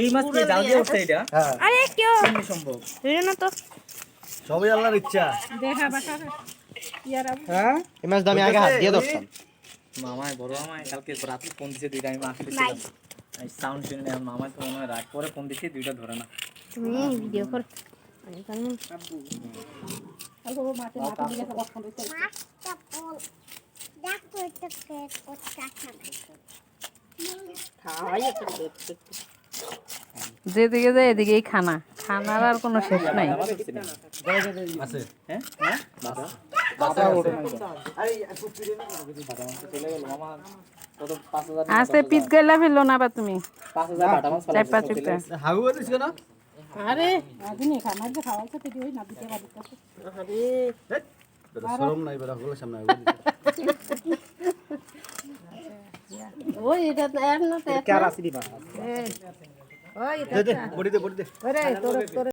এই মাছ কি জাল দিয়ে উঠছে এটা? আরে কেউ সম্ভব ধরে না তো সবই আল্লাহর ইচ্ছা। দেখা বাটা ইয়ারা হ্যাঁ এই মাছ তো আমি আগে হাত দিয়ে ধরতাম। মামায় বড় মামায় কালকে রাতে ফোন দিছে দুইটা, আমি মাকে ছিলাম সাউন্ড শুনে মামায় তো মনে হয় রাগ করে ফোন দিছে, দুইটা ধরে না। তুমি ভিডিও কর আলগো মাঠে মাঠে দিকে সব ফোন দিতে মাছটা বল দেখো এটা কেক কোথা খাওয়াই একটু যেদিকে যায় এদিকেই খানা, খানার আর কোনো শেষ নাই। আছে হ্যাঁ হ্যাঁ বাবা বাবা ওঠে না আরে চলে গেল মামা কত 5000 আস্তে পিস গেলা ফেললো না বা তুমি 5000 বাটা মাছ চার পাঁচ রুপিয়া। হাগু দিছ কেন? আরে আদিনে খামার যে খাওয়াইছে তো দিই না দিতে পারি তো আরে শরম নাই বড় হলো সামনে ওই এটা এর না কার আসলি বা ওই দে দে বড়ি দে আরে তোর